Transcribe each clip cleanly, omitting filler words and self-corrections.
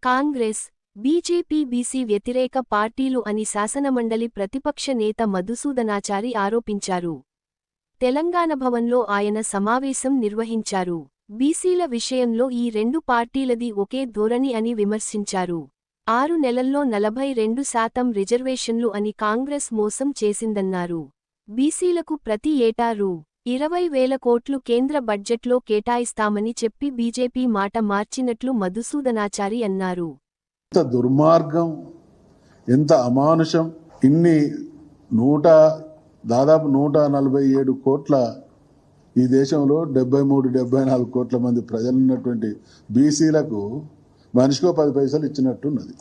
Congress, BJP BC వ్యతిరేక పార్టీలు అని శాసనమండలి ప్రతిపక్ష నేత మధుసూదనాచారి ఆరోపించారు. తెలంగాణ భవన్లో ఆయన సమావేశం నిర్వహించారు. బీసీల విషయంలో ఈ రెండు పార్టీలది ఒకే ధోరణి అని విమర్శించారు. 6 నెలల్లో 42% రిజర్వేషన్లు అని కాంగ్రెస్ మోసం చేసిందన్నారు. బీసీలకు ప్రతి ఏటా రూ. 20,000 కోట్లు కేంద్ర బడ్జెట్లో కేటాయిస్తామని చెప్పి బీజేపీ మాట మార్చినట్లు మధుసూదనాచారి అన్నారు. ఎంత దుర్మార్గం, ఎంత అమానుషం! దాదాపు 147 కోట్ల ఈ దేశంలో 73-74 కోట్ల మంది ప్రజలున్నటువంటి బీసీలకు మనిషికో 10 పైసలు ఇచ్చినట్టున్నది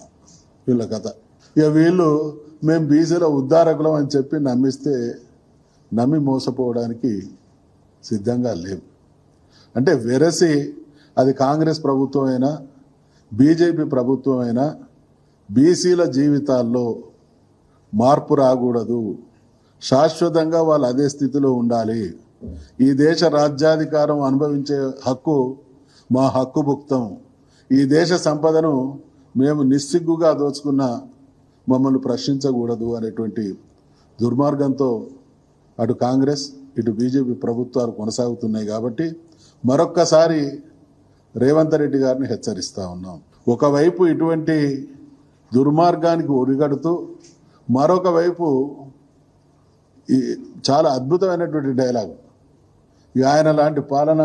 వీళ్ళ కథ. ఇక వీళ్ళు మేము బీసీల ఉద్ధారకులం అని చెప్పి నమ్మి మోసపోవడానికి సిద్ధంగా లేవు. అంటే వెరసి అది కాంగ్రెస్ ప్రభుత్వం అయినా బీజేపీ ప్రభుత్వం అయినా బీసీల జీవితాల్లో మార్పు రాకూడదు, శాశ్వతంగా వాళ్ళు అదే స్థితిలో ఉండాలి. ఈ దేశ రాజ్యాధికారం అనుభవించే హక్కు మా హక్కుభుక్తం. ఈ దేశ సంపదను మేము నిస్సిగ్గుగా దోచుకున్న మమ్మల్ని ప్రశ్నించకూడదు అనేటువంటి దుర్మార్గంతో అటు కాంగ్రెస్ ఇటు బీజేపీ ప్రభుత్వాలు కొనసాగుతున్నాయి. కాబట్టి మరొక్కసారి రేవంత్ రెడ్డి గారిని హెచ్చరిస్తా ఉన్నాం. ఒకవైపు ఇటువంటి దుర్మార్గానికి ఒడిగడుతూ మరొక వైపు చాలా అద్భుతమైనటువంటి డైలాగ్, ఆయన లాంటి పాలన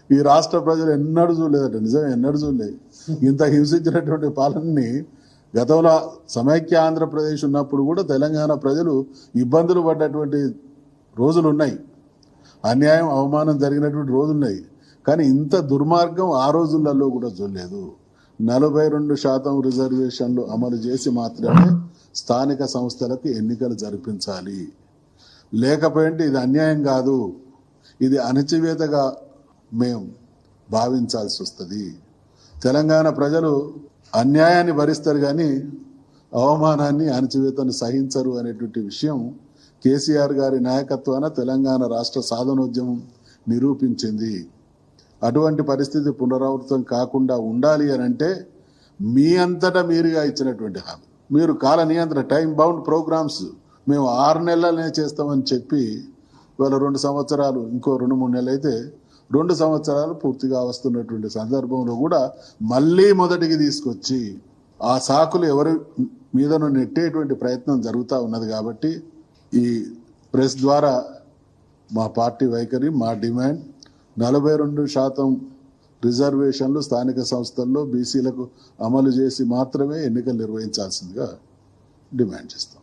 ఈ రాష్ట్ర ప్రజలు ఎన్నడూ చూడలేదట. నిజమే, ఎన్నడూ చూడలేదు. ఇంత హింసించినటువంటి పాలనని గతంలో సమైక్య ఆంధ్రప్రదేశ్ ఉన్నప్పుడు కూడా తెలంగాణ ప్రజలు ఇబ్బందులు పడ్డటువంటి రోజులు ఉన్నాయి, అన్యాయం అవమానం జరిగినటువంటి రోజులున్నాయి. కానీ ఇంత దుర్మార్గం ఆ రోజులలో కూడా చూడలేదు. 42% రిజర్వేషన్లు అమలు చేసి మాత్రమే స్థానిక సంస్థలకు ఎన్నికలు జరిపించాలి. లేకపోతే ఇది అన్యాయం కాదు, ఇది అణచివేతగా మేము భావించాల్సి వస్తుంది. తెలంగాణ ప్రజలు అన్యాయాన్ని భరిస్తారు కానీ అవమానాన్ని అణచివేతను సహించరు అనేటువంటి విషయం కేసీఆర్ గారి నాయకత్వాన తెలంగాణ రాష్ట్ర సాధనోద్యమం నిరూపించింది. అటువంటి పరిస్థితి పునరావృతం కాకుండా ఉండాలి అని అంటే మీ అంతటా మీరుగా ఇచ్చినటువంటి హామీ, మీరు కాల నియంత్రణ టైం బౌండ్ ప్రోగ్రామ్స్ మేము 6 నెలలనే చేస్తామని చెప్పి ఇవాళ 2 సంవత్సరాలు, ఇంకో 2-3 నెలలు అయితే 2 సంవత్సరాలు పూర్తిగా వస్తున్నటువంటి సందర్భంలో కూడా మళ్ళీ మొదటికి తీసుకొచ్చి ఆ సాకులు ఎవరి మీదను నెట్టేటువంటి ప్రయత్నం జరుగుతూ ఉన్నది. కాబట్టి ఈ ప్రెస్ ద్వారా మా పార్టీ వైఖరి, మా డిమాండ్ 42% రిజర్వేషన్లు స్థానిక సంస్థల్లో బీసీలకు అమలు చేసి మాత్రమే ఎన్నికలు నిర్వహించాల్సిందిగా డిమాండ్ చేస్తాం.